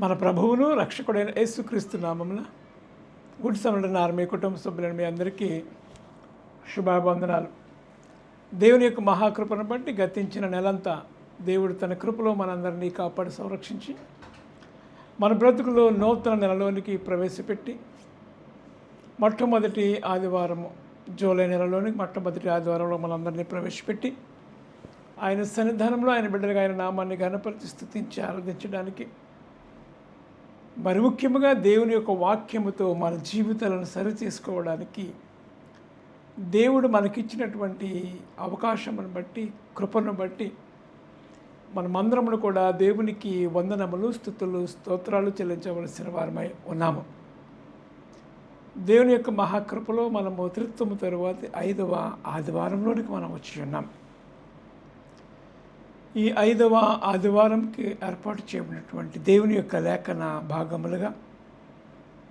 మన ప్రభువును రక్షకుడైన యేసుక్రీస్తు నామమున గుడ్ సమరణ ఆర్మీ కుటుంబ సభ్యులైన మీ అందరికీ శుభావందనాలు. దేవుని యొక్క మహాకృపను బట్టి గతించిన నెలంతా దేవుడు తన కృపలో మనందరినీ కాపాడి సంరక్షించి మన బ్రతుకులో నూతన నెలలోనికి ప్రవేశపెట్టి మొట్టమొదటి ఆదివారము జూలై నెలలోనికి మొట్టమొదటి ఆదివారంలో మనందరినీ ప్రవేశపెట్టి ఆయన సన్నిధానంలో ఆయన బిడ్డలుగా ఆయన నామాన్ని ఘనపరిచి స్తుతించి ఆరాధించడానికి, మరి ముఖ్యంగా దేవుని యొక్క వాక్యముతో మన జీవితాలను సరిచేసుకోవడానికి దేవుడు మనకిచ్చినటువంటి అవకాశమును బట్టి, కృపను బట్టి మనమందరమును కూడా దేవునికి వందనములు, స్తుతులు, స్తోత్రాలు చెల్లించవలసిన వారమై ఉన్నాము. దేవుని యొక్క మహాకృపలో మనము త్రిత్వము తరువాత 5వ ఆదివారంలోనికి మనం వచ్చి ఉన్నాం. ఈ 5వ ఆదివారంకి ఏర్పాటు చేయబడినటువంటి దేవుని యొక్క లేఖన భాగములుగా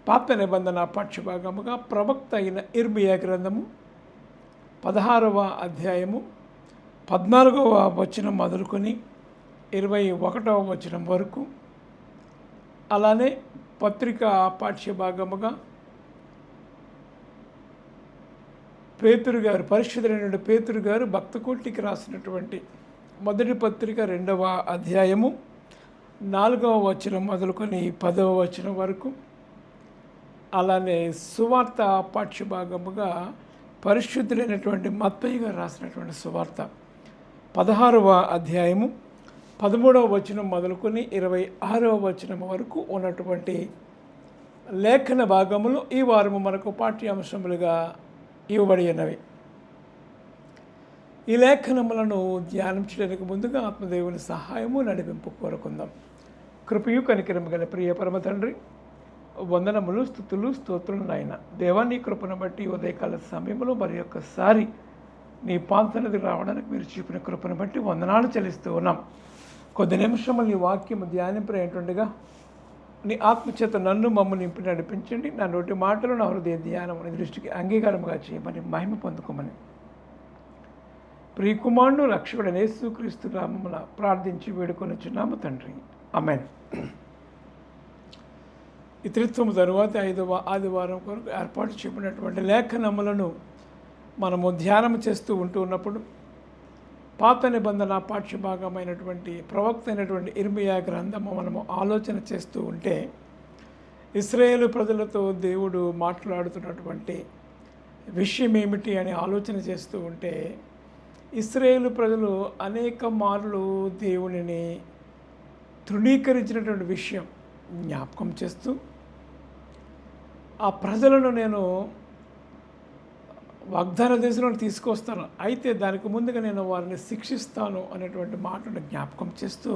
పాత నిబంధన పాఠ్యభాగముగా ప్రవక్త అయిన ఇర్మియా గ్రంథము 16వ అధ్యాయము 14వ వచనం మొదలుకొని 21వ వచనం వరకు, అలానే పత్రిక పాఠ్యభాగముగా పేతురు గారు, పరిశుద్ధులైన పేతురు గారు భక్తకోటికి రాసినటువంటి మొదటి పత్రిక 2వ అధ్యాయము 4వ వచనం మొదలుకొని 10వ వచనం వరకు, అలానే సువార్త పాఠ్యభాగముగా పరిశుద్ధులైనటువంటి మత్తయి గారు రాసినటువంటి సువార్త 16వ అధ్యాయము 13వ వచనం మొదలుకొని 26వ వచనం వరకు ఉన్నటువంటి లేఖన భాగములు ఈ వారము మనకు పాఠ్యాంశములుగా ఇవ్వబడి ఉన్నవి. ఈ లేఖనములను ధ్యానించడానికి ముందుగా ఆత్మదేవుని సహాయము, నడిపింపు కోరుకుందాం. కృపయు కనికరము గల ప్రియ పరమ తండ్రి, వందనములు, స్తుతులు, స్తోత్రులు నాయన దేవా, నీ కృపను బట్టి ఉదయకాల సమయంలో మరి ఒక్కసారి నీ పాంతనది రావడానికి మీరు చూపిన కృపను బట్టి వందనాలు చెల్లిస్తూ ఉన్నాం. కొద్ది నిమిషములు నీ వాక్యము ధ్యానింపేటుండగా నీ ఆత్మచేత నన్ను మమ్మ నింపి నడిపించండి. నా నోటి మాటలు, నా హృదయ ధ్యానము నీ దృష్టికి అంగీకారముగా చేయమని మహిమ పొందుకోమని ప్రియకుమారుడు రక్షకుడైన యేసుక్రీస్తు నామమున ప్రార్థించి వేడుకొనుచున్నాము తండ్రి, ఆమేన్. ఈ త్రిత్వము తరువాత 5వ ఆదివారం కొరకు ఏర్పాటు చేయబడినటువంటి లేఖనములను మనము ధ్యానం చేస్తూ ఉన్నప్పుడు పాత నిబంధన పాఠ్యభాగమైనటువంటి ప్రవక్త అయినటువంటి ఇర్మియా గ్రంథము మనము ఆలోచన చేస్తూ ఉంటే, ఇశ్రాయేలు ప్రజలతో దేవుడు మాట్లాడుతున్నటువంటి విషయం ఏమిటి అని ఆలోచన చేస్తూ ఉంటే, ఇశ్రాయేలు ప్రజలు అనేక మార్లు దేవునిని తృణీకరించినటువంటి విషయం జ్ఞాపకం చేస్తూ, ఆ ప్రజలను నేను వాగ్దాన దేశంలో తీసుకొస్తాను, అయితే దానికి ముందుగా నేను వారిని శిక్షిస్తాను అనేటువంటి మాటను జ్ఞాపకం చేస్తూ,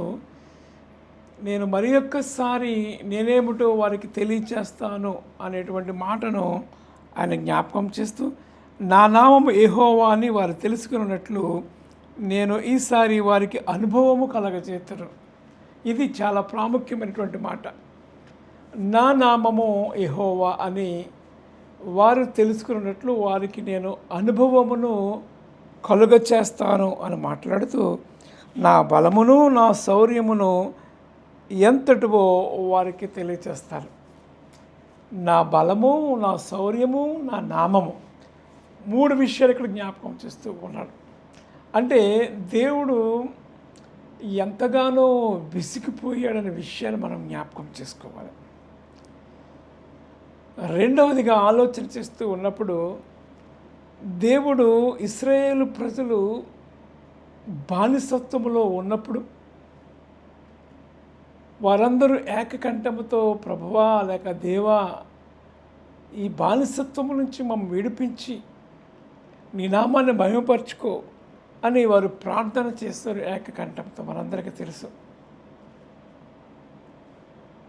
నేను మరి ఒక్కసారి నేనేమిటో వారికి తెలియచేస్తాను అనేటువంటి మాటను ఆయన జ్ఞాపకం చేస్తూ, నా నామము యెహోవా అని వారు తెలుసుకున్నట్లు నేను ఈసారి వారికి అనుభవము కలగజేతును. ఇది చాలా ప్రాముఖ్యమైనటువంటి మాట. నా నామము యెహోవా అని వారు తెలుసుకున్నట్లు వారికి నేను అనుభవమును కలుగచేస్తాను అని మాట్లాడుతూ, నా బలమును నా శౌర్యమును ఎంతటివో వారికి తెలియచేస్తాను. నా బలము, నా శౌర్యము, నా నామము, 3 విషయాలు ఇక్కడ జ్ఞాపకం చేస్తూ ఉన్నాడు. అంటే దేవుడు ఎంతగానో విసిగిపోయాడనే విషయాన్ని మనం జ్ఞాపకం చేసుకోవాలి. రెండవదిగా ఆలోచన చేస్తూ ఉన్నప్పుడు, దేవుడు ఇశ్రాయేలు ప్రజలు బానిసత్వములో ఉన్నప్పుడు వారందరూ ఏకకంఠముతో ప్రభువా లేక దేవా, ఈ బానిసత్వము నుంచి మమ్మల్ని విడిపించి నీ నామాన్ని మహిమపరచుకో అని వారు ప్రార్థన చేస్తారు ఏకకంఠంతో. మనందరికీ తెలుసు.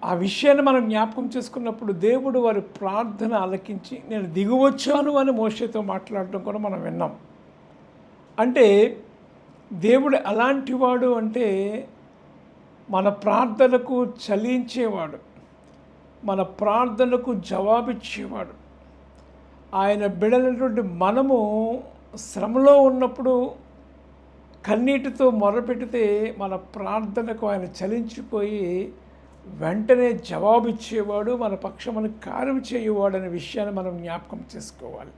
ఆ విషయాన్ని మనం జ్ఞాపకం చేసుకున్నప్పుడు దేవుడు వారి ప్రార్థన ఆలకించి నేను దిగువచ్చాను అని మోషేతో మాట్లాడటం కూడా మనం విన్నాం. అంటే దేవుడు ఎలాంటి వాడు అంటే, మన ప్రార్థనకు చలించేవాడు, మన ప్రార్థనకు జవాబిచ్చేవాడు. ఆయన బిడలైనటువంటి మనము శ్రమలో ఉన్నప్పుడు కన్నీటితో మొరపెడితే మన ప్రార్థనకు ఆయన చలించిపోయి వెంటనే జవాబిచ్చేవాడు, మన పక్షమును కార్యం చేయువాడు అనే విషయాన్ని మనం జ్ఞాపకం చేసుకోవాలి.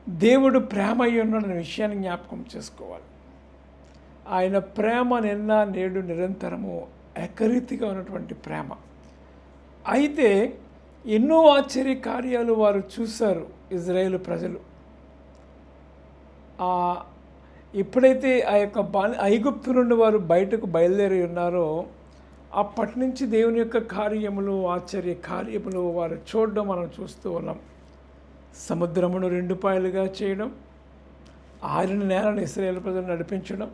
దేవుడు ప్రేమ అయి ఉన్నాడనే విషయాన్ని జ్ఞాపకం చేసుకోవాలి. ఆయన ప్రేమ నిన్న నేడు నిరంతరము ఏకరీతిగా ఉన్నటువంటి ప్రేమ. అయితే ఎన్నో ఆశ్చర్య కార్యాలు వారు చూశారు ఇజ్రాయేలు ప్రజలు. ఎప్పుడైతే ఆ యొక్క ఐగుప్తు నుండి వారు బయటకు బయలుదేరి ఉన్నారో అప్పటి నుంచి దేవుని యొక్క కార్యములు, ఆశ్చర్య కార్యములు వారు చూడడం మనం చూస్తూ ఉన్నాం. సముద్రమును 2 పాయలుగా చేయడం, ఆరిన నేలను ఇశ్రాయేలు ప్రజలను నడిపించడం,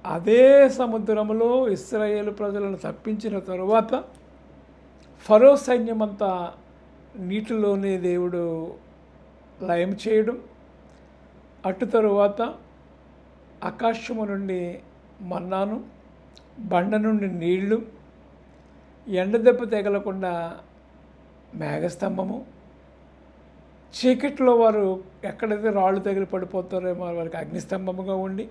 అదే సముద్రములో ఇశ్రాయేలు ప్రజలను తప్పించిన తరువాత ఫరో సైన్యమంతా నీటిలోనే దేవుడు లయం చేయడం, అటు తరువాత ఆకాశము నుండి మన్నాను, బండ నుండి నీళ్లు, ఎండదెబ్బ తగలకుండా మేఘస్తంభము, చీకట్లో వారు ఎక్కడైతే రాళ్ళు తగిలి పడిపోతారేమో వారికి అగ్నిస్తంభముగా ఉండి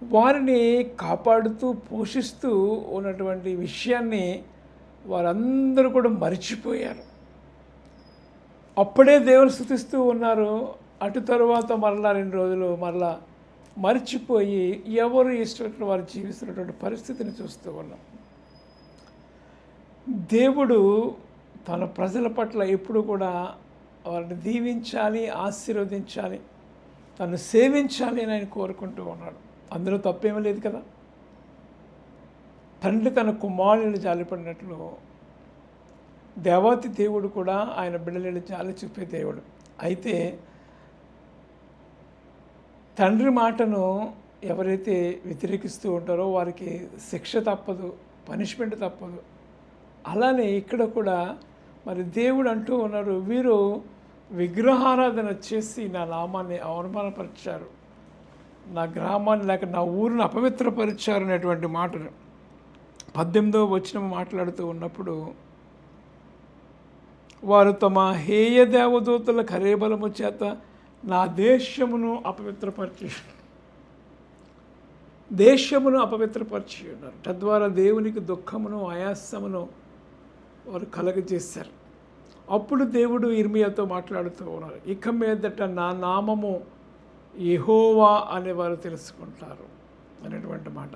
వారిని కాపాడుతూ పోషిస్తూ ఉన్నటువంటి విషయాన్ని వారందరూ కూడా మరిచిపోయారు. అప్పుడే దేవుని స్తుతిస్తూ ఉన్నారు. అటు తరువాత మరలా 2 రోజులు మరలా మరిచిపోయి ఎవరు ఇష్టపడిన వారు జీవిస్తున్నటువంటి పరిస్థితిని చూస్తూ ఉన్నాం. దేవుడు తన ప్రజల పట్ల ఎప్పుడు కూడా వారిని దీవించాలి, ఆశీర్వదించాలి, తను సేవించాలి అని ఆయన కోరుకుంటూ ఉన్నాడు. అందులో తప్పేమీ లేదు కదా. తండ్రి తన కుమారుని జాలిపడినట్లు దేవాతి దేవుడు కూడా ఆయన బిడ్డలను జాలి చూపే దేవుడు. అయితే తండ్రి మాటను ఎవరైతే వ్యతిరేకిస్తూ ఉంటారో వారికి శిక్ష తప్పదు, పనిష్మెంట్ తప్పదు. అలానే ఇక్కడ కూడా మరి దేవుడు అంటూ ఉన్నారు, వీరు విగ్రహారాధన చేసి నా నామాన్ని అవమానపరిచారు, నా గ్రామాన్ని లేక నా ఊరిని అపవిత్రపరిచారు అనేటువంటి మాటను 18వ వచనం మాట్లాడుతూ ఉన్నప్పుడు వారు తమ హేయ దేవదూతల కరేబలము చేత నా దేశమును అపవిత్రపరిచి ఉన్నారు. తద్వారా దేవునికి దుఃఖమును ఆయాసమును వారు కలగజేశారు. అప్పుడు దేవుడు ఇర్మియాతో మాట్లాడుతూ ఉన్నారు, ఇక మీదట నా నామము యెహోవా అని వారు తెలుసుకుంటారు అనేటువంటి మాట.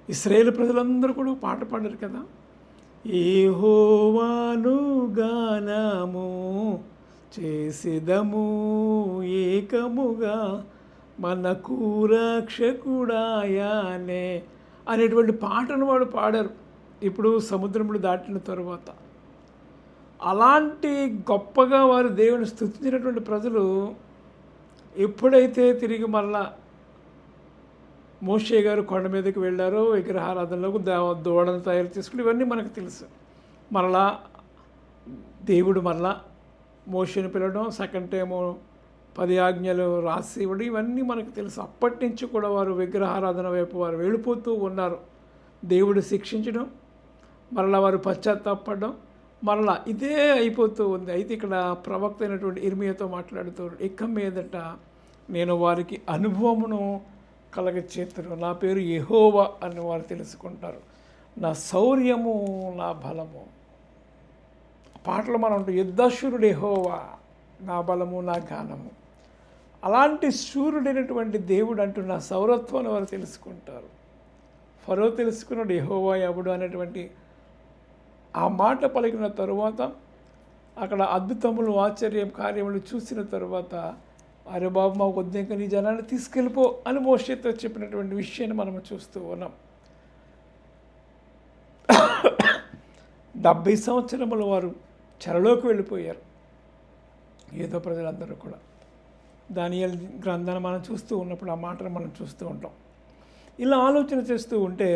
ఇశ్రాయేలు ప్రజలందరూ కూడా పాట పాడారు కదా, యెహోవాను గానము చేసేదము ఏకముగా మనకు రక్షకుడాయనే అనేటువంటి పాటను వాడు పాడారు. ఇప్పుడు సముద్రములు దాటిన తరువాత అలాంటి గొప్పగా వారు దేవుని స్తుతించినటువంటి ప్రజలు ఎప్పుడైతే తిరిగి మరలా మోషే గారు కొండ మీదకి వెళ్ళారో విగ్రహారాధనలకు దూడను తయారు చేసుకుని ఇవన్నీ మనకు తెలుసు. మరలా దేవుడు మరలా మోషేని పిలవడం, సెకండ్ టైము 10 ఆజ్ఞలు రాసి ఇవ్వడం, ఇవన్నీ మనకు తెలుసు. అప్పటి నుంచి కూడా వారు విగ్రహారాధన వైపు వారు వెళ్ళిపోతూ ఉన్నారు. దేవుడు శిక్షించడం, మరలా వారు పశ్చాత్తాపడడం, మరలా ఇదే అయిపోతూ ఉంది. అయితే ఇక్కడ ప్రవక్త అయినటువంటి ఇర్మియాతో మాట్లాడుతూ, ఇక మీదట నేను వారికి అనుభవమును కలగచేతును, నా పేరు యెహోవా అని వారు తెలుసుకుంటారు, నా శౌర్యము నా బలము. పాటలు మనం యుద్ధశూరుడు యెహోవా, నా బలము నా గానము. అలాంటి శూరుడైనటువంటి దేవుడు అంటూ నా సౌరత్వాన్ని వారు తెలుసుకుంటారు. ఫరో తెలుసుకున్నాడు యెహోవా ఎవడు అనేటువంటి ఆ మాట పలికిన తరువాత అక్కడ అద్భుతములు ఆశ్చర్యం కార్యములు చూసిన తరువాత అరే బాబు మాకు వద్దాక నీ జనాన్ని తీసుకెళ్ళిపో అని మోషేతో చెప్పినటువంటి విషయాన్ని మనం చూస్తూ ఉన్నాం. 70 సంవత్సరములు వారు చెరలోకి వెళ్ళిపోయారు ఏదో ప్రజలందరూ కూడా. దానియేలు గ్రంథాన్ని మనం చూస్తూ ఉన్నప్పుడు ఆ మాటను మనం చూస్తూ ఉంటాం. ఇలా ఆలోచన చేస్తూ ఉంటే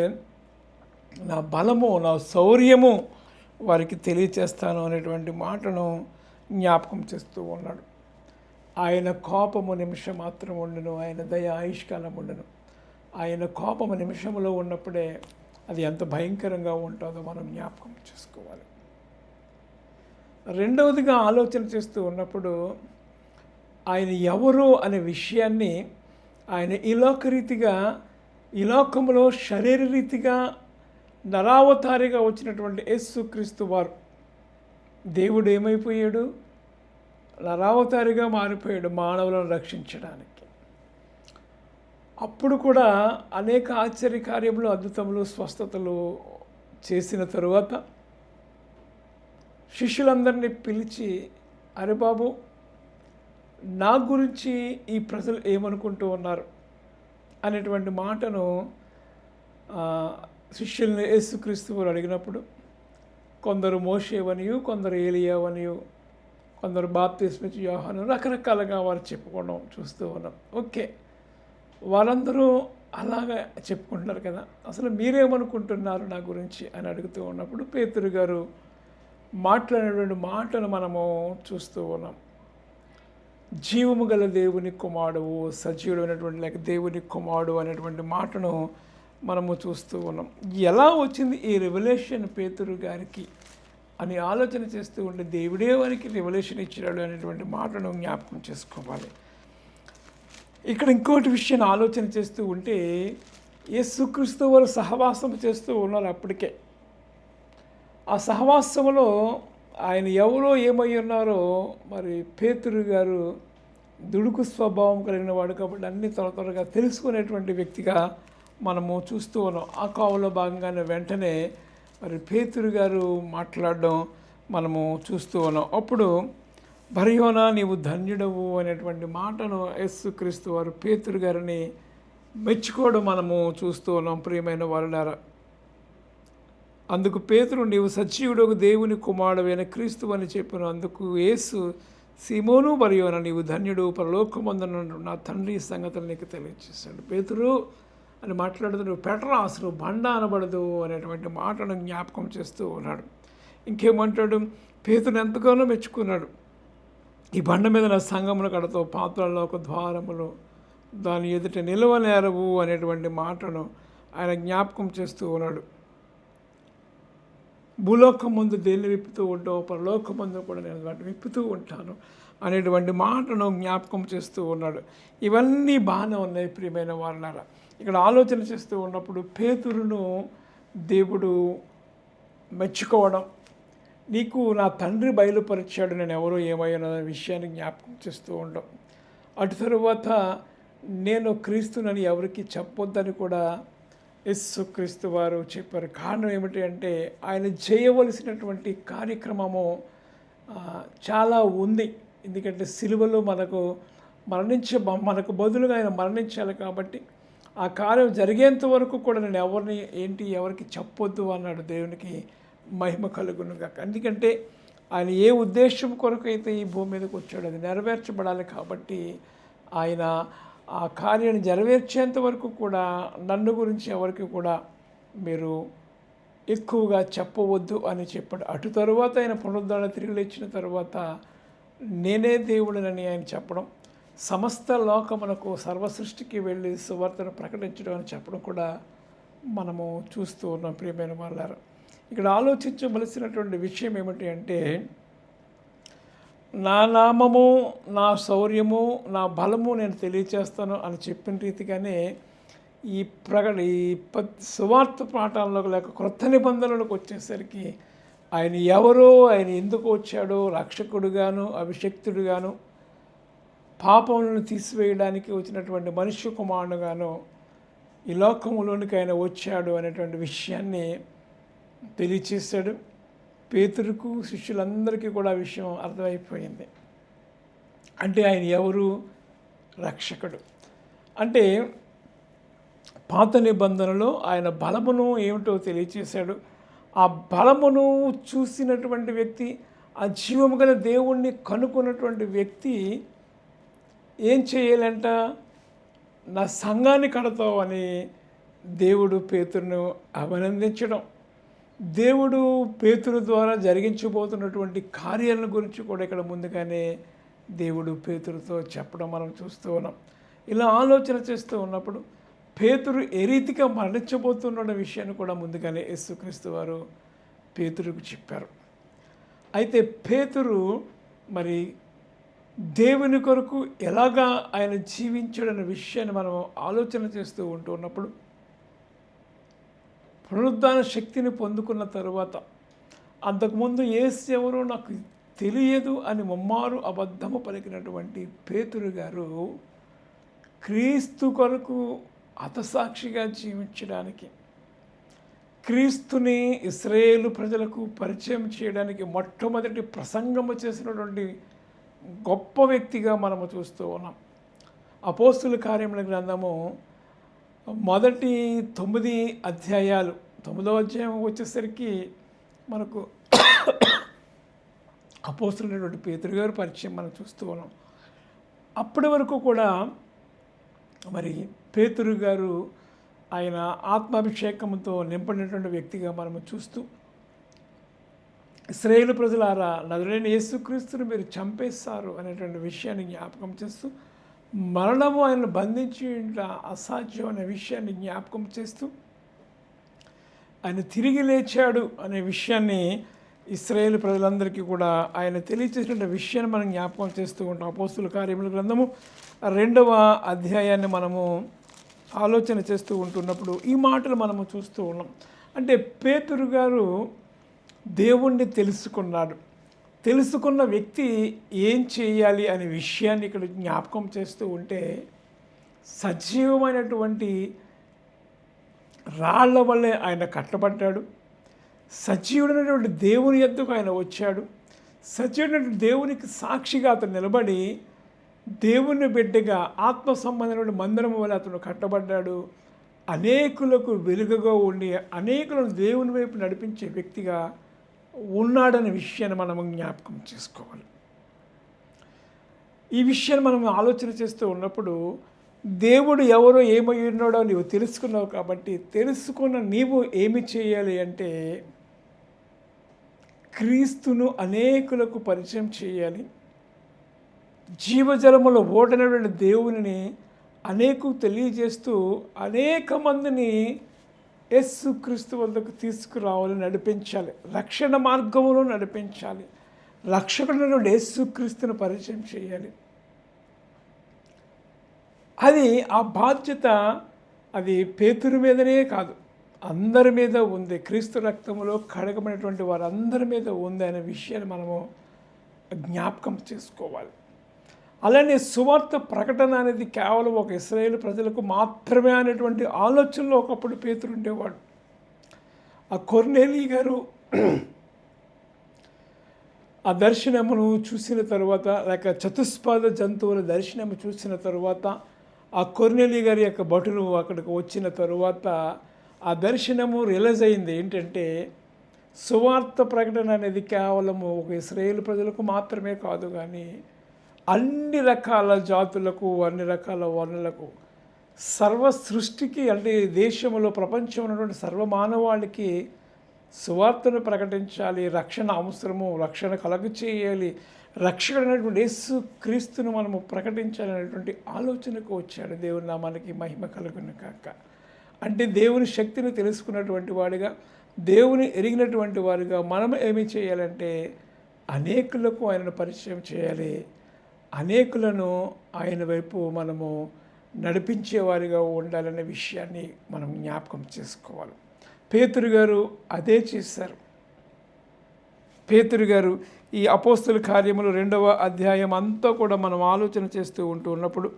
నా బలము నా శౌర్యము వారికి తెలియచేస్తాను అనేటువంటి మాటను జ్ఞాపకం చేస్తూ ఉన్నాడు. ఆయన కోపము నిమిషం మాత్రం ఉండను, ఆయన దయ ఆయుష్కాలం ఉండను. ఆయన కోపము నిమిషంలో ఉన్నప్పుడే అది ఎంత భయంకరంగా ఉంటుందో మనం జ్ఞాపకం చేసుకోవాలి. రెండవదిగా ఆలోచన చేస్తూ ఉన్నప్పుడు ఆయన ఎవరు అనే విషయాన్ని ఆయన ఈ లోకరీతిగా ఈ లోకంలో శరీరరీతిగా నరావతారిగా వచ్చినటువంటి యేసుక్రీస్తు వారు దేవుడు ఏమైపోయాడు? నరావతారిగా మారిపోయాడు మానవులను రక్షించడానికి. అప్పుడు కూడా అనేక ఆశ్చర్య కార్యములు, అద్భుతములు, స్వస్థతలు చేసిన తరువాత శిష్యులందరినీ పిలిచి, అరే బాబు, నా గురించి ఈ ప్రజలు ఏమనుకుంటూ ఉన్నారు అనేటువంటి మాటను శిష్యుల్ని యేసుక్రీస్తు వారు అడిగినప్పుడు, కొందరు మోషేవనియు, కొందరు ఏలియావనియు, కొందరు బాప్తిస్మిచ్చి యోహాను, రకరకాలుగా వారు చెప్పుకోవడం చూస్తూ ఉన్నాం. ఓకే, వాళ్ళందరూ అలాగా చెప్పుకుంటున్నారు కదా, అసలు మీరేమనుకుంటున్నారు నా గురించి అని అడుగుతూ ఉన్నప్పుడు పేతురు గారు మాట్లాడినటువంటి మాటను మనము చూస్తూ ఉన్నాం. జీవము గల దేవుని కుమారుడు, సజీవుడైనటువంటి లేక దేవుని కుమారుడు అనేటువంటి మాటను మనము చూస్తూ ఉన్నాం. ఎలా వచ్చింది ఈ రెవల్యూషన్ పేతురు గారికి అని ఆలోచన చేస్తూ ఉంటే, దేవుడే వారికి రెవల్యూషన్ ఇచ్చాడు అనేటువంటి మాటను జ్ఞాపకం చేసుకోవాలి. ఇక్కడ ఇంకోటి విషయాన్ని ఆలోచన చేస్తూ ఉంటే, యేసుక్రీస్తు వారు సహవాసం చేస్తూ ఉన్నారు అప్పటికే. ఆ సహవాసంలో ఆయన ఎవరో ఏమై ఉన్నారో మరి పేతురు గారు దుడుకు స్వభావం కలిగిన వాడు కాబట్టి అన్ని త్వరగా తెలుసుకునేటువంటి వ్యక్తిగా మనము చూస్తూ ఉన్నాం. ఆ కావులో భాగంగానే వెంటనే మరి పేతురు గారు మాట్లాడడం మనము చూస్తూ ఉన్నాం. అప్పుడు బర్యోనా నీవు ధన్యుడవు అనేటువంటి మాటను యేసుక్రీస్తు వారు పేతురు గారిని మెచ్చుకోవడం మనము చూస్తూ ఉన్నాం. ప్రియమైన వారులారా, అందుకు పేతురు, నీవు సజీవుడకు దేవుని కుమారుడైన క్రీస్తు అని చెప్పిన అందుకు యేసు, సీమోను బర్యోనా నీవు ధన్యుడు, పరలోకమందున నా తండ్రి సంగతులు నీకు తెలియజేశాడు. పేతురు అని మాట్లాడుతూ, నువ్వు పెట్రాసు, నువ్వు బండ అనబడదు అనేటువంటి మాటను జ్ఞాపకం చేస్తూ ఉన్నాడు. ఇంకేమంటాడు? పేతురుని ఎంతగానో మెచ్చుకున్నాడు. ఈ బండ మీద నా సంగమును కడతావు, పాత్రల్లో ఒక ద్వారములు, దాని ఎదుట నిలవనేరవు అనేటువంటి మాటను ఆయన జ్ఞాపకం చేస్తూ ఉన్నాడు. భూలోకం ముందు దేన్ని విప్పుతూ ఉంటావు, పరలోకం ముందు కూడా నేను వాటిని విప్పుతూ ఉంటాను అనేటువంటి మాటను జ్ఞాపకం చేస్తూ ఉన్నాడు. ఇవన్నీ బాగానే ఉన్నాయి ప్రియమైన వారులారా. ఇక్కడ ఆలోచన చేస్తూ ఉన్నప్పుడు పేతురును దేవుడు మెచ్చుకోవడం, నీకు నా తండ్రి బయలుపరిచాడు నేను ఎవరో ఏమయ్యాను అనే విషయాన్ని జ్ఞాపకం చేస్తూ ఉండడం. అటు తరువాత నేను క్రీస్తునని ఎవరికి చెప్పొద్దని కూడా యేసుక్రీస్తు వారు చెప్పారు. కారణం ఏమిటి అంటే, ఆయన చేయవలసినటువంటి కార్యక్రమము చాలా ఉంది. ఎందుకంటే సిలువలో మనకు బదులుగా ఆయన మరణించాలి కాబట్టి ఆ కార్యం జరిగేంత వరకు కూడా నేను ఎవరికి చెప్పొద్దు అన్నాడు. దేవునికి మహిమ కలుగునుగా. ఎందుకంటే ఆయన ఏ ఉద్దేశం కొరకు అయితే ఈ భూమి మీదకి వచ్చాడు అది నెరవేర్చబడాలి కాబట్టి ఆయన ఆ కార్యాన్ని నెరవేర్చేంత వరకు కూడా నన్ను గురించి ఎవరికి కూడా మీరు ఎక్కువగా చెప్పవద్దు అని చెప్పాడు. అటు తరువాత ఆయన పునరుద్ధరణ తిరిగి లేచిన తరువాత నేనే దేవుడినని ఆయన చెప్పడం, సమస్త లోకమునకు సర్వసృష్టికి వెళ్ళి సువార్తను ప్రకటించడం అని చెప్పడం కూడా మనము చూస్తూ ఉన్నాం. ప్రియమైన వాళ్ళారా, ఇక్కడ ఆలోచించవలసినటువంటి విషయం ఏమిటి అంటే, నా నామము, నా శౌర్యము, నా బలము నేను తెలియచేస్తాను అని చెప్పిన రీతిగానే ఈ సువార్త పాఠాల్లో లేక క్రొత్త నిబంధనలకు వచ్చేసరికి ఆయన ఎవరో, ఆయన ఎందుకు వచ్చాడో, రక్షకుడుగాను అభిషక్తుడుగాను పాపములను తీసివేయడానికి వచ్చినటువంటి మనుష్య కుమారుడుగాను ఈ లోకములోనికి ఆయన వచ్చాడు అనేటువంటి విషయాన్ని తెలియచేశాడు. పేతురుకు శిష్యులందరికీ కూడా ఆ విషయం అర్థమైపోయింది. అంటే ఆయన ఎవరు? రక్షకుడు. అంటే పాత నిబంధనలో ఆయన బలమును ఏమిటో తెలియచేశాడు. ఆ బలమును చూసినటువంటి వ్యక్తి, ఆ జీవము గల దేవుణ్ణి కనుక్కున్నటువంటి వ్యక్తి ఏం చేయాలంట? నా సంఘాన్ని కడతావు అని దేవుడు పేతురును అభినందించడం, దేవుడు పేతురు ద్వారా జరిగించబోతున్నటువంటి కార్యాలను గురించి కూడా ఇక్కడ ముందుగానే దేవుడు పేతురుతో చెప్పడం మనం చూస్తూ ఉన్నాం. ఇలా ఆలోచన చేస్తూ ఉన్నప్పుడు పేతురు ఏ రీతిగా మరణించబోతున్న విషయాన్ని కూడా ముందుగానే యేసుక్రీస్తు వారు పేతురుకు చెప్పారు. అయితే పేతురు మరి దేవుని కొరకు ఎలాగా ఆయన జీవించాడనే విషయాన్ని మనం ఆలోచన చేస్తూ ఉంటున్నప్పుడు పునరుద్ధాన శక్తిని పొందుకున్న తరువాత అంతకుముందు యేసు ఎవరో నాకు తెలియదు అని ముమ్మారు అబద్ధము పలికినటువంటి పేతురు గారు క్రీస్తు కొరకు హతసాక్షిగా జీవించడానికి, క్రీస్తుని ఇశ్రాయేలు ప్రజలకు పరిచయం చేయడానికి మొట్టమొదటి ప్రసంగము చేసినటువంటి గొప్ప వ్యక్తిగా మనము చూస్తూ ఉన్నాం. అపోస్తుల కార్యముల గ్రంథము మొదటి 9 అధ్యాయాలు, 9వ అధ్యాయం వచ్చేసరికి మనకు అపోస్తులైనటువంటి పేతురు గారు పరిచయం మనం చూస్తూ ఉన్నాం. అప్పటి వరకు కూడా మరి పేతురు గారు ఆయన ఆత్మాభిషేకంతో నింపడినటువంటి వ్యక్తిగా మనము చూస్తూ, ఇశ్రాయేలు ప్రజలారా నజరేయుడైన యేసుక్రీస్తును మీరు చంపేస్తారు అనేటువంటి విషయాన్ని జ్ఞాపకం చేస్తూ, మరణము ఆయనను బంధించి అసాధ్యం అనే విషయాన్ని జ్ఞాపకం చేస్తూ, ఆయన తిరిగి లేచాడు అనే విషయాన్ని ఇశ్రాయేలు ప్రజలందరికీ కూడా ఆయన తెలియచేసిన విషయాన్ని మనం జ్ఞాపకం చేస్తూ ఉంటాం. అపోస్తుల కార్యముల గ్రంథము 2వ అధ్యాయాన్ని మనము ఆలోచన చేస్తూ ఉంటున్నప్పుడు ఈ మాటలు మనము చూస్తూ ఉన్నాం. అంటే పేతురు గారు దేవుణ్ణి తెలుసుకున్నాడు. తెలుసుకున్న వ్యక్తి ఏం చేయాలి అనే విషయాన్ని ఇక్కడ జ్ఞాపకం చేస్తూ ఉంటే, సజీవమైనటువంటి రాళ్ల వల్లే ఆయన కట్టబడ్డాడు. సజీవుడైనటువంటి దేవుని యొద్దకు ఆయన వచ్చాడు. సజీవుడైనటువంటి దేవునికి సాక్షిగా అతను నిలబడి దేవుని బిడ్డగా ఆత్మ సంబంధమైన మందిరము వల్ల అతను కట్టబడ్డాడు. అనేకులకు వెలుగుగా ఉండి అనేకులను దేవుని వైపు నడిపించే వ్యక్తిగా ఉన్నాడనే విషయాన్ని మనము జ్ఞాపకం చేసుకోవాలి. ఈ విషయాన్ని మనం ఆలోచన చేస్తూ ఉన్నప్పుడు, దేవుడు ఎవరో ఏమై ఉన్నాడో నీవు తెలుసుకున్నావు కాబట్టి, తెలుసుకున్న నీవు ఏమి చేయాలి అంటే క్రీస్తును అనేకులకు పరిచయం చేయాలి. జీవజలములో ఓటనటువంటి దేవుని అనేకు తెలియజేస్తూ అనేక మందిని యేసుక్రీస్తు వద్దకు తీసుకురావాలి, నడిపించాలి, రక్షణ మార్గంలో నడిపించాలి, రక్షకుడైనటువంటి యేసుక్రీస్తును పరిచయం చేయాలి. అది ఆ బాధ్యత అది పేతురు మీదనే కాదు, అందరి మీద ఉంది. క్రీస్తు రక్తంలో కడగబడినటువంటి వారందరి మీద ఉంది అనే విషయాన్ని మనము జ్ఞాపకం చేసుకోవాలి. అలానే సువార్త ప్రకటన అనేది కేవలం ఒక ఇశ్రాయేలు ప్రజలకు మాత్రమే అనేటువంటి ఆలోచనలో ఒకప్పుడు పేతురు ఉండేవాడు. ఆ కొర్నేలి గారు ఆ దర్శనమును చూసిన తర్వాత, లేక చతుష్పాద జంతువుల దర్శనము చూసిన తర్వాత, ఆ కొర్నేలి గారి యొక్క భటులు అక్కడికి వచ్చిన తరువాత ఆ దర్శనము రియలైజ్ అయింది ఏంటంటే, సువార్త ప్రకటన అనేది కేవలము ఒక ఇశ్రాయేలు ప్రజలకు మాత్రమే కాదు, కానీ అన్ని రకాల జాతులకు, అన్ని రకాల వర్ణులకు, సర్వ సృష్టికి, అంటే దేశంలో ప్రపంచంలో ఉన్నటువంటి సర్వమానవాళికి సువార్తను ప్రకటించాలి, రక్షణ అవసరము, రక్షణ కలుగ చేయాలి, రక్షకుడైనటువంటి యేసు క్రీస్తును మనము ప్రకటించాలి అనేటువంటి ఆలోచనకు వచ్చాడు. దేవుని నామానికి మహిమ కలుగును కాక. అంటే దేవుని శక్తిని తెలుసుకున్నటువంటి వాడిగా, దేవుని ఎరిగినటువంటి వారిగా మనం ఏమి చేయాలంటే అనేకులకు ఆయనను పరిచయం చేయాలి, అనేకులను ఆయన వైపు మనము నడిపించేవారిగా ఉండాలనే విషయాన్ని మనం జ్ఞాపకం చేసుకోవాలి. పేతురు గారు అదే చేశారు. పేతురు గారు ఈ అపోస్తుల కార్యములు 2వ అధ్యాయం అంతా కూడా మనం ఆలోచన చేస్తూ ఉన్నప్పుడు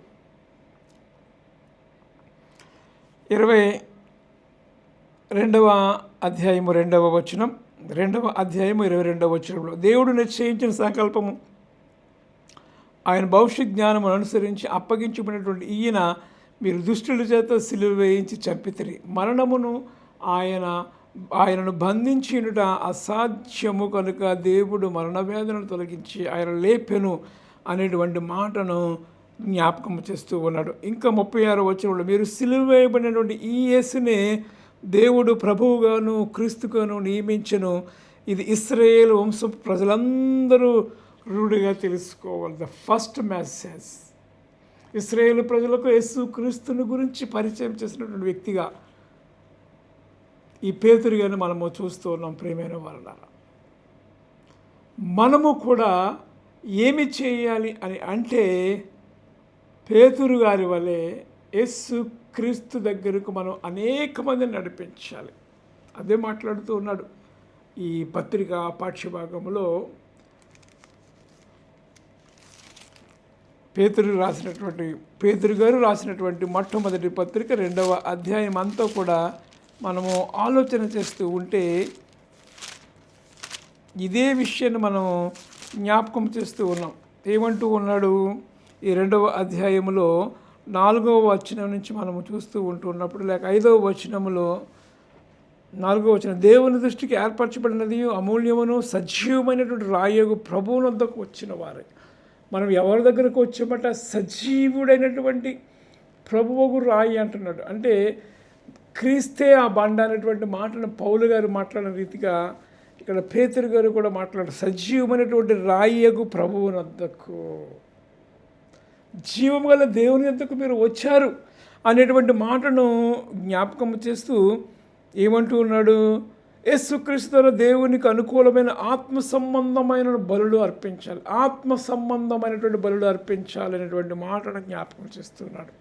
22వ అధ్యాయము 2వ వచనం, 2వ అధ్యాయము 22వ వచనంలో, దేవుడు నిశ్చయించిన సంకల్పము ఆయన భవిష్యత్ జ్ఞానమును అనుసరించి అప్పగించబడినటువంటి ఈయన మీరు దుష్టుల చేత సిలువ వేయించి చంపితిరి, మరణమును ఆయనను బంధించినట అసాధ్యము కనుక దేవుడు మరణ వేదనను తొలగించి ఆయన లేపెను అనేటువంటి మాటను జ్ఞాపకం చేస్తూ ఉన్నాడు. ఇంకా 36వ వచనంలో, మీరు సిలువ వేయబడినటువంటి ఈ యేసునే దేవుడు ప్రభువుగాను క్రీస్తుగాను నియమించెను, ఇది ఇశ్రాయేలు వంశం ప్రజలందరూ రూఢిగా తెలుసుకోవాలి. ద ఫస్ట్ మెసేజ్ ఇశ్రాయేలు ప్రజలకు యేసు క్రీస్తుని గురించి పరిచయం చేసినటువంటి వ్యక్తిగా ఈ పేతురు గారిని మనము చూస్తూ ఉన్నాం. ప్రియమైన వారలారా, మనము కూడా ఏమి చేయాలి అని అంటే, పేతురు గారి వలె యేసు క్రీస్తు దగ్గరకు మనం అనేక మందిని నడిపించాలి. అదే మాట్లాడుతూ ఉన్నాడు. ఈ పత్రిక పాఠ్యభాగంలో పేతురు గారు రాసినటువంటి మొట్టమొదటి పత్రిక 2వ అధ్యాయం అంతా కూడా మనము ఆలోచన చేస్తూ ఉంటే ఇదే విషయాన్ని మనం జ్ఞాపకం చేస్తూ ఉన్నాం. ఏమంటూ ఉన్నాడు? ఈ 2వ అధ్యాయంలో 4వ వచనం నుంచి మనము చూస్తూ ఉంటున్నప్పుడు, లేక 5వ వచనంలో 4వ వచనం, దేవుని దృష్టికి ఏర్పరచబడినది అమూల్యమును సజీవమైనటువంటి రాయగు ప్రభువు వద్దకు వచ్చిన వారే. మనం ఎవరి దగ్గరకు వచ్చామట? సజీవుడైనటువంటి ప్రభువుకు రాయి అంటున్నాడు. అంటే క్రీస్తే ఆ బండ అనేటువంటి మాటను పౌలు గారు మాట్లాడిన రీతిగా ఇక్కడ పేతురు గారు కూడా మాట్లాడారు. సజీవమైనటువంటి రాయియగు ప్రభువు వద్దకు, జీవం గల దేవుని వద్దకు మీరు వచ్చారు అనేటువంటి మాటను జ్ఞాపకం చేస్తూ ఏమంటూ ఉన్నాడు? యేసుక్రీస్తు దేవునికి అనుకూలమైన ఆత్మ సంబంధమైన బలులు అర్పించాలి, ఆత్మ సంబంధమైనటువంటి బలులు అర్పించాలి అనేటువంటి మాటను జ్ఞాపకం చేస్తున్నాడు.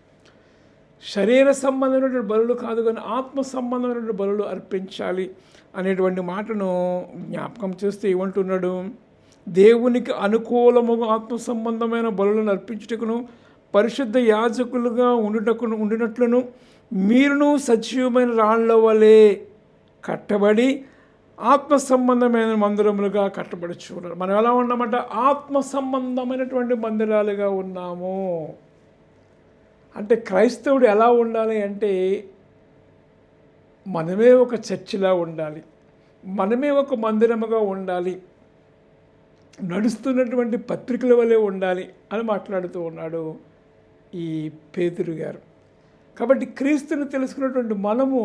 శరీర సంబంధమైనటువంటి బలులు కాదు, కానీ ఆత్మ సంబంధమైనటువంటి బలులు అర్పించాలి అనేటువంటి మాటను జ్ఞాపకం చేస్తూ ఏమంటున్నాడు? దేవునికి అనుకూలముగా ఆత్మ సంబంధమైన బలులను అర్పించుటకును పరిశుద్ధ యాజకులుగా ఉండినట్లును మీరును సజీవమైన రాళ్ల వలె కట్టబడి ఆత్మ సంబంధమైన మందిరములుగా కట్టబడుచు ఉన్నారు. మనం ఎలా ఉన్నామంటే ఆత్మ సంబంధమైనటువంటి మందిరాలుగా ఉన్నాము. అంటే క్రైస్తవుడు ఎలా ఉండాలి అంటే మనమే ఒక చర్చిలా ఉండాలి, మనమే ఒక మందిరముగా ఉండాలి, నడుస్తున్నటువంటి పత్రికల వలె ఉండాలి అని మాట్లాడుతూ ఉన్నాడు ఈ పేతురు గారు. కాబట్టి క్రీస్తుని తెలుసుకున్నటువంటి మనము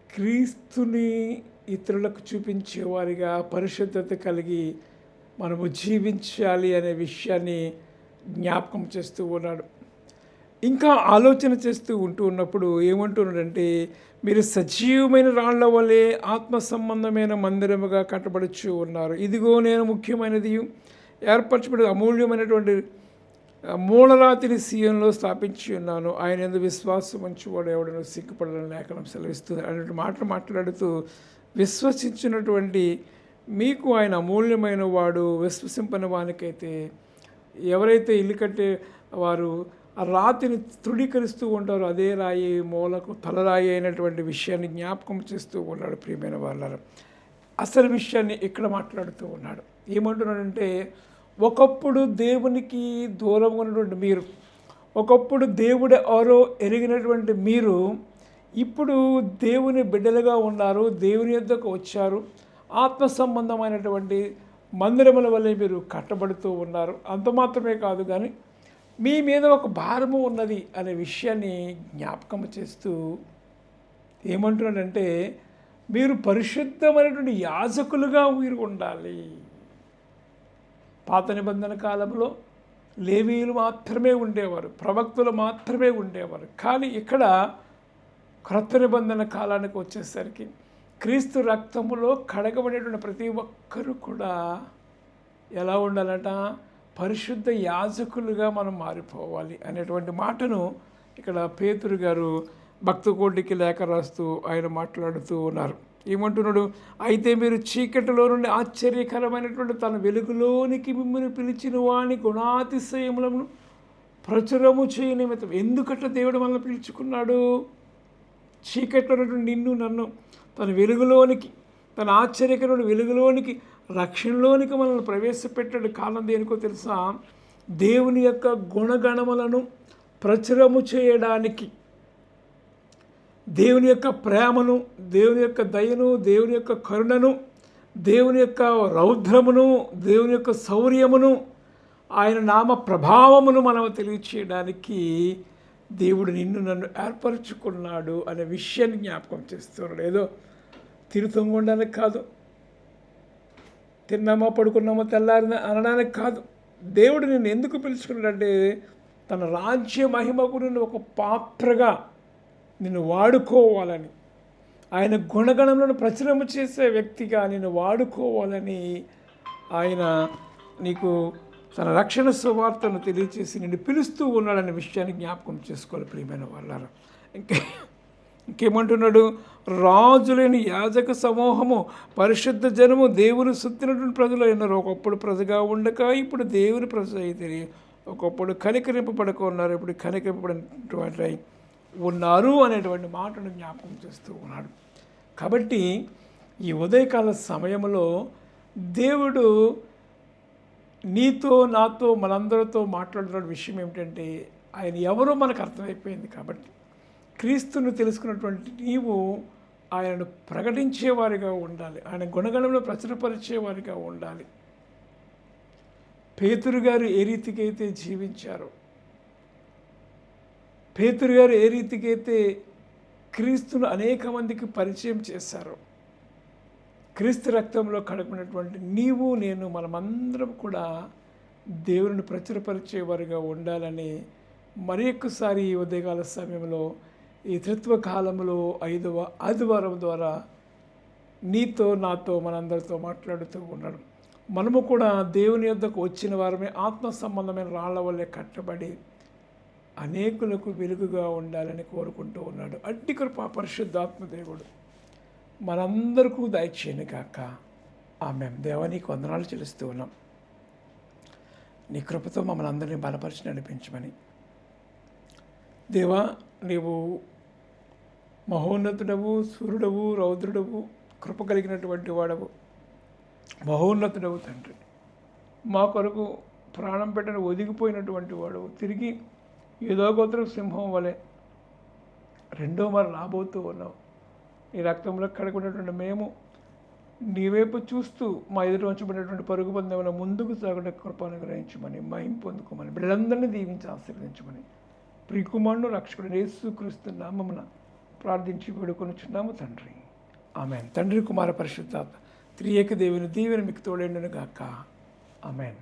క్రీస్తుని ఇతరులకు చూపించేవారిగా పరిశుద్ధత కలిగి మనము జీవించాలి అనే విషయాన్ని జ్ఞాపకం చేస్తూ ఉన్నాడు. ఇంకా ఆలోచన చేస్తూ ఉన్నప్పుడు ఏమంటున్నాడంటే, మీరు సజీవమైన రాళ్ల వలె ఆత్మ సంబంధమైన మందిరముగా కట్టబడుచు ఉన్నారు. ఇదిగో నేను ముఖ్యమైనది ఏర్పరచబడి అమూల్యమైనటువంటి మూలరాతిని సీయోనులో స్థాపించి ఉన్నాను, ఆయన యందు విశ్వాసం ఉంచువాడు ఎవడను సిగ్గుపడాలని లేఖనం సెలవిస్తుంది అనేటువంటి మాటలు మాట్లాడుతూ, విశ్వసించినటువంటి మీకు ఆయన అమూల్యమైన వాడు. విశ్వసింపని వానికైతే, ఎవరైతే ఇల్లు కట్టే వారు ఆ రాతిని తృణీకరిస్తూ ఉంటారో అదే రాయి మూలకు తలరాయి అయినటువంటి విషయాన్ని జ్ఞాపకం చేస్తూ ఉన్నాడు. ప్రియమైన వాళ్ళ అసలు విషయాన్ని ఇక్కడ మాట్లాడుతూ ఉన్నాడు. ఏమంటున్నాడంటే, ఒకప్పుడు దేవునికి దూరంగా ఉన్నటువంటి మీరు, ఒకప్పుడు దేవుడు ఎవరో ఎరిగినటువంటి మీరు ఇప్పుడు దేవుని బిడ్డలుగా ఉన్నారు, దేవుని యొద్దకు వచ్చారు, ఆత్మ సంబంధమైనటువంటి మందిరముల వల్ల మీరు కట్టబడుతూ ఉన్నారు. అంత మాత్రమే కాదు, కానీ మీ మీద ఒక భారము ఉన్నది అనే విషయాన్ని జ్ఞాపకం చేస్తూ ఏమంటున్నాడంటే, మీరు పరిశుద్ధమైనటువంటి యాజకులుగా మీరు ఉండాలి. పాత నిబంధన కాలంలో లేవీయులు మాత్రమే ఉండేవారు, ప్రవక్తలు మాత్రమే ఉండేవారు. కానీ ఇక్కడ క్రొత్త నిబంధన కాలానికి వచ్చేసరికి క్రీస్తు రక్తములో కడగబడేటువంటి ప్రతి ఒక్కరూ కూడా ఎలా ఉండాలట? పరిశుద్ధ యాజకులుగా మనం మారిపోవాలి అనేటువంటి మాటను ఇక్కడ పేతురు గారు భక్తకోటికి లేఖ రాస్తూ ఆయన మాట్లాడుతూ ఉన్నారు. ఏమంటున్నాడు? అయితే మీరు చీకటిలో నుండి ఆశ్చర్యకరమైనటువంటి తన వెలుగులోనికి మిమ్మల్ని పిలిచిన వాని గుణాతిశయములను ప్రచురము చేయ నిమిత్తం. ఎందుకట్లా దేవుడు మనల్ని పిలుచుకున్నాడు? చీకట్లో ఉన్నటువంటి నిన్ను నన్ను తన వెలుగులోనికి, తన ఆశ్చర్యకరమైన వెలుగులోనికి, రక్షణలోనికి మనల్ని ప్రవేశపెట్టాడు. కారణం దేనికో తెలుసా? దేవుని యొక్క గుణగణములను ప్రచురము చేయడానికి, దేవుని యొక్క ప్రేమను, దేవుని యొక్క దయను, దేవుని యొక్క కరుణను, దేవుని యొక్క రౌద్రమును, దేవుని యొక్క శౌర్యమును, ఆయన నామ ప్రభావమును మనం తెలియచేయడానికి దేవుడు నిన్ను నన్ను ఏర్పరచుకున్నాడు అనే విషయాన్ని జ్ఞాపకం చేస్తున్నాడు. ఏదో తిరుతొంగడానికి కాదు, తిన్నామా పడుకున్నామా తెల్లారిన అనడానికి కాదు. దేవుడు నిన్ను ఎందుకు పిలుచుకున్నాడంటే తన రాజ్య మహిమకు నిన్ను ఒక పాత్రగా నిన్ను వాడుకోవాలని, ఆయన గుణగణములను ప్రచురము చేసే వ్యక్తిగా నిన్ను వాడుకోవాలని ఆయన నీకు తన రక్షణ సువార్తను తెలియచేసి నిన్ను పిలుస్తూ ఉన్నాడనే విషయాన్ని జ్ఞాపకం చేసుకోవాలి. ప్రియమైన వాళ్ళారా, ఇంకేమంటున్నాడు? రాజులేని యాజక సమూహము, పరిశుద్ధ జనము, దేవుని సుత్తినటువంటి ప్రజలు అయినారు. ఒకప్పుడు ప్రజగా ఉండక ఇప్పుడు దేవుని ప్రజ అయితే, ఒకప్పుడు కనికరింపబడక ఉన్నారు, ఇప్పుడు కనికరింపబడినటువంటి ఉన్నారు అనేటువంటి మాటను జ్ఞాపకం చేస్తూ ఉన్నాడు. కాబట్టి ఈ ఉదయకాల సమయంలో దేవుడు నీతో నాతో మనందరితో మాట్లాడుతున్న విషయం ఏమిటంటే, ఆయన ఎవరో మనకు అర్థమైపోయింది. కాబట్టి క్రీస్తును తెలుసుకున్నటువంటి నీవు ఆయనను ప్రకటించేవారిగా ఉండాలి, ఆయన గుణగణంలో ప్రచురపరిచేవారిగా ఉండాలి. పేతురు గారు ఏ రీతికైతే జీవించారో, పేతురు గారు ఏ రీతికైతే క్రీస్తును అనేక మందికి పరిచయం చేశారో, క్రీస్తు రక్తంలో కడపడినటువంటి నీవు నేను మనమందరం కూడా దేవుని ప్రచురపరిచేవారుగా ఉండాలని మరి ఒక్కసారి ఈ ఉదయకాల సమయంలో ఈ త్రిత్వ కాలంలో 5వ ఆదివారం ద్వారా నీతో నాతో మనందరితో మాట్లాడుతూ ఉన్నాడు. మనము కూడా దేవుని యొద్దకు వచ్చిన వారమే ఆత్మ సంబంధమైన రాళ్ల వల్లే కట్టబడి అనేకులకు వెలుగుగా ఉండాలని కోరుకుంటూ ఉన్నాడు. అట్టి కృప పరిశుద్ధాత్మ దేవుడు మనందరికీ దయచేయను కాక. ఆమేన్. దేవా నీకు వందనాలు చెల్లిస్తూ ఉన్నాం. నీ కృపతో మమ్మల్ని అందరినీ బలపరిచి నడిపించమని. దేవా నీవు మహోన్నతుడవు, సూర్యుడవు, రౌద్రుడవు, కృప కలిగినటువంటి వాడవు, మహోన్నతుడవు తండ్రి. మా కొరకు ప్రాణం పెట్టని ఒదిగిపోయినటువంటి వాడవు, తిరిగి ఏదో గోత్రం సింహం వలె రెండో మరి రాబోతూ ఉన్నావు. నీ రక్తంలో కడగబడినటువంటి మేము నీ వైపు చూస్తూ మా ఎదుట ఉంచబడినటువంటి పరుగు పందెంలో ముందుకు సాగుట కృప అనుగ్రహించమని, మహిమ పొందుకోమని, బిడ్డలందరినీ దీవించి ఆశీర్వదించమని ప్రియకుమారుడు రక్షకుడు యేసుక్రీస్తు నామమున ప్రార్థించి వేడుకొనుచున్నాము తండ్రి. ఆమేన్. తండ్రి, కుమార, పరిశుద్ధాత్మ త్రియేక దేవుని దీవెన మీకు తోడేండును గాక. ఆమేన్.